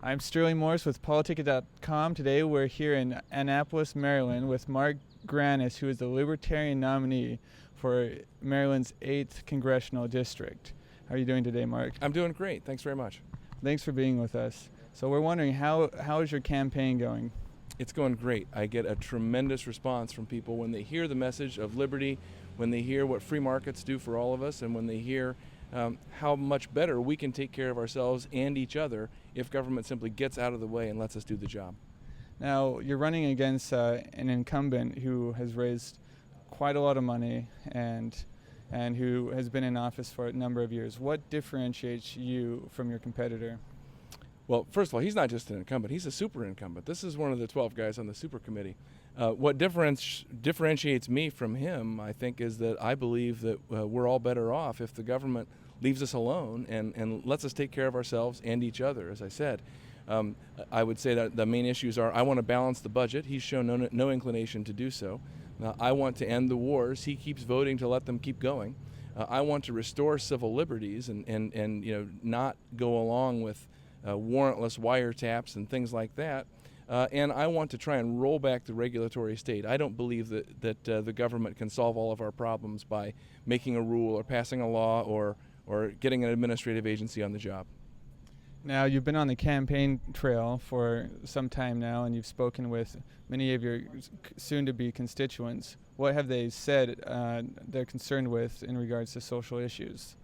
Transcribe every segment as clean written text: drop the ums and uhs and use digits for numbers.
I'm Sterling Morris with PoliticIt.com. Today we're here in Annapolis, Maryland with Mark Grannis, who is the Libertarian nominee for Maryland's 8th Congressional District. How are you doing today, Mark? I'm doing great. Thanks very much. Thanks for being with us. So we're wondering, how is your campaign going? It's going great. I get a tremendous response from people when they hear the message of liberty, when they hear what free markets do for all of us, and when they hear how much better we can take care of ourselves and each other if government simply gets out of the way and lets us do the job. Now, you're running against an incumbent who has raised quite a lot of money and who has been in office for a number of years. What differentiates you from your competitor? Well, first of all, he's not just an incumbent, he's a super incumbent. This is one of the 12 guys on the super committee. What differentiates me from him, I think, is that I believe that we're all better off if the government leaves us alone and lets us take care of ourselves and each other, as I said. I would say that the main issues are, I want to balance the budget. He's shown no inclination to do so. I want to end the wars. He keeps voting to let them keep going. I want to restore civil liberties and not go along with warrantless wiretaps and things like that. And I want to try and roll back the regulatory state. I don't believe that the government can solve all of our problems by making a rule or passing a law or getting an administrative agency on the job. Now, you've been on the campaign trail for some time now, and you've spoken with many of your soon-to-be constituents. What have they said they're concerned with in regards to social issues?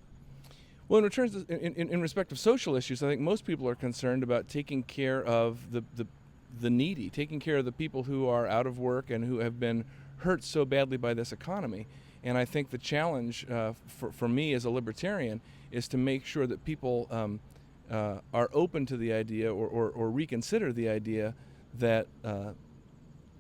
Well, in respect of social issues, I think most people are concerned about taking care of the needy, taking care of the people who are out of work and who have been hurt so badly by this economy. And I think the challenge for me as a libertarian is to make sure that people are open to the idea or reconsider the idea that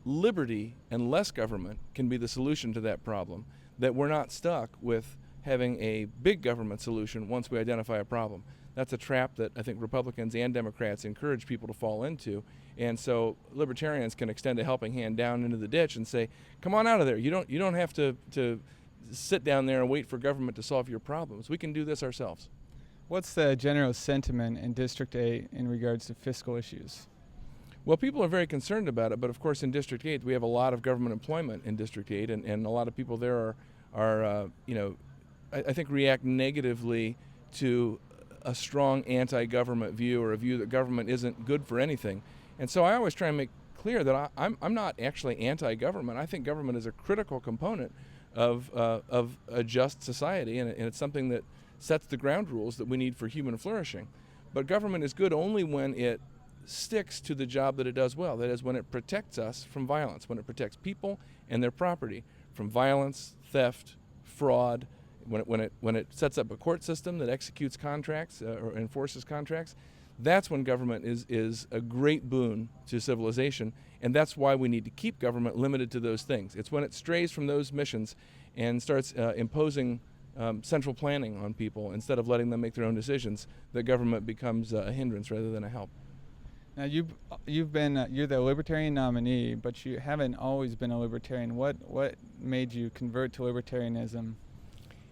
liberty and less government can be the solution to that problem, that we're not stuck with having a big government solution once we identify a problem. That's a trap that I think Republicans and Democrats encourage people to fall into. And so libertarians can extend a helping hand down into the ditch and say, come on out of there. You don't have to sit down there and wait for government to solve your problems. We can do this ourselves. What's the general sentiment in District 8 in regards to fiscal issues? Well, people are very concerned about it, but of course in District 8 we have a lot of government employment in District 8, and a lot of people there are I think react negatively to a strong anti-government view or a view that government isn't good for anything. And so I always try and make clear that I'm not actually anti-government. I think government is a critical component of a just society, and it's something that sets the ground rules that we need for human flourishing. But government is good only when it sticks to the job that it does well. That is, when it protects us from violence, when it protects people and their property from violence, theft, fraud, when it sets up a court system that executes contracts or enforces contracts. That's when government is a great boon to civilization, and that's why we need to keep government limited to those things. It's when it strays from those missions and starts imposing central planning on people instead of letting them make their own decisions that government becomes a hindrance rather than a help. Now, you're the Libertarian nominee, but you haven't always been a Libertarian. What made you convert to Libertarianism?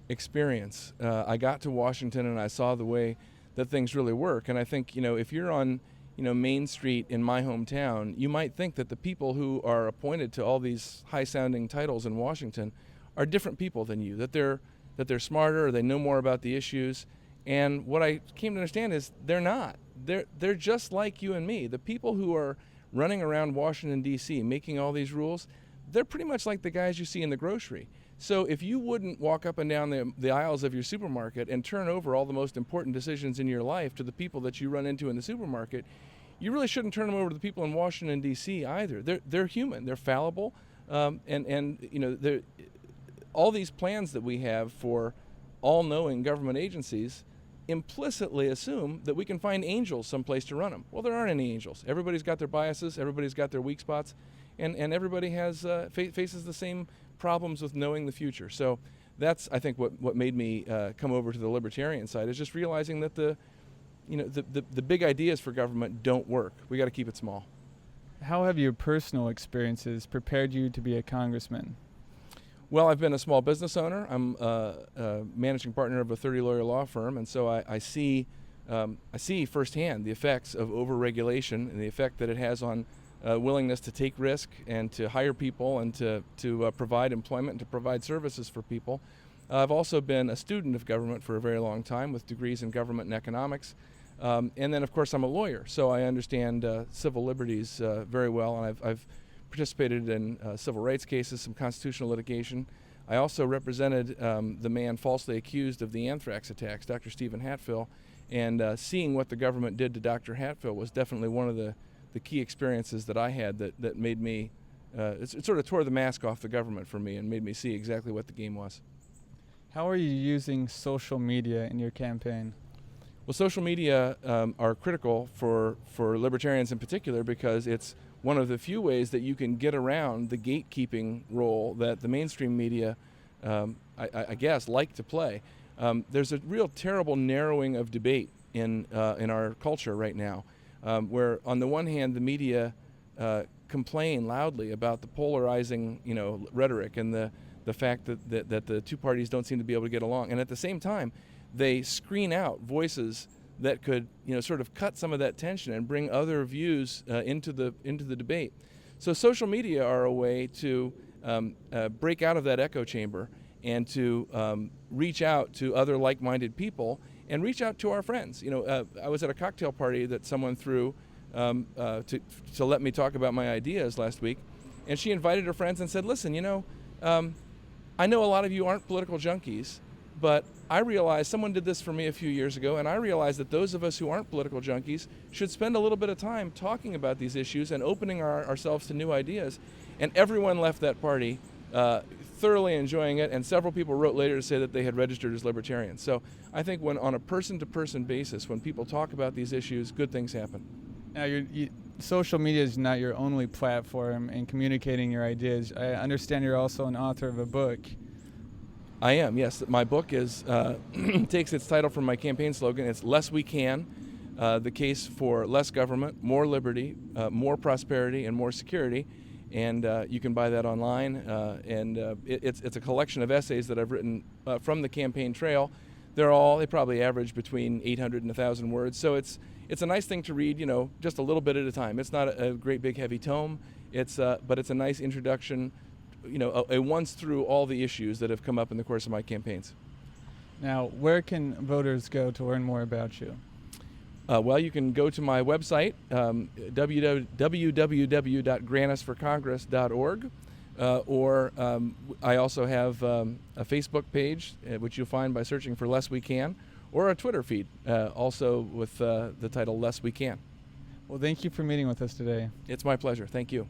Experience. I got to Washington and I saw the way that things really work. And I think, if you're on, Main Street in my hometown, you might think that the people who are appointed to all these high-sounding titles in Washington are different people than you, that they're smarter, or they know more about the issues. And what I came to understand is they're not. They're just like you and me. The people who are running around Washington, D.C., making all these rules, they're pretty much like the guys you see in the grocery. So if you wouldn't walk up and down the aisles of your supermarket and turn over all the most important decisions in your life to the people that you run into in the supermarket, you really shouldn't turn them over to the people in Washington, D.C. either. They're human. They're fallible. All these plans that we have for all-knowing government agencies implicitly assume that we can find angels someplace to run them. Well, there aren't any angels. Everybody's got their biases. Everybody's got their weak spots. And everybody has faces the same problems with knowing the future. So that's, I think, what made me come over to the libertarian side, is just realizing that the big ideas for government don't work. We got to keep it small. How have your personal experiences prepared you to be a congressman? Well, I've been a small business owner. I'm a managing partner of a 30-lawyer law firm, and so I see I see firsthand the effects of overregulation and the effect that it has on willingness to take risk and to hire people and to provide employment and to provide services for people. I've also been a student of government for a very long time with degrees in government and economics. And then, of course, I'm a lawyer, so I understand civil liberties very well, and I've participated in civil rights cases, some constitutional litigation. I also represented the man falsely accused of the anthrax attacks, Dr. Stephen Hatfill, and seeing what the government did to Dr. Hatfill was definitely one of the key experiences that I had that made me, it sort of tore the mask off the government for me and made me see exactly what the game was. How are you using social media in your campaign? Well, social media are critical for libertarians in particular because it's one of the few ways that you can get around the gatekeeping role that the mainstream media, I guess, like to play. There's a real terrible narrowing of debate in our culture right now, where on the one hand the media complain loudly about the polarizing, rhetoric and the fact that the two parties don't seem to be able to get along, and at the same time they screen out voices that could sort of cut some of that tension and bring other views into the debate. So social media are a way to break out of that echo chamber and to reach out to other like-minded people and reach out to our friends. I was at a cocktail party that someone threw to let me talk about my ideas last week, and she invited her friends and said, listen, I know a lot of you aren't political junkies, but I realized someone did this for me a few years ago, and I realized that those of us who aren't political junkies should spend a little bit of time talking about these issues and opening ourselves to new ideas. And everyone left that party thoroughly enjoying it, and several people wrote later to say that they had registered as libertarians. So I think when on a person-to-person basis, when people talk about these issues, good things happen. Now, social media is not your only platform in communicating your ideas. I understand you're also an author of a book. I am, yes. My book is takes its title from my campaign slogan. It's Less We Can, the case for less government, more liberty, more prosperity, and more security. And you can buy that online. It's a collection of essays that I've written from the campaign trail. They probably average between 800 and 1,000 words. So it's a nice thing to read, just a little bit at a time. It's not a great big heavy tome. But it's a nice introduction, a once through all the issues that have come up in the course of my campaigns. Now, where can voters go to learn more about you? Well, you can go to my website, www.grannisforcongress.org, or I also have a Facebook page, which you'll find by searching for Less We Can, or a Twitter feed, also with the title Less We Can. Well, thank you for meeting with us today. It's my pleasure. Thank you.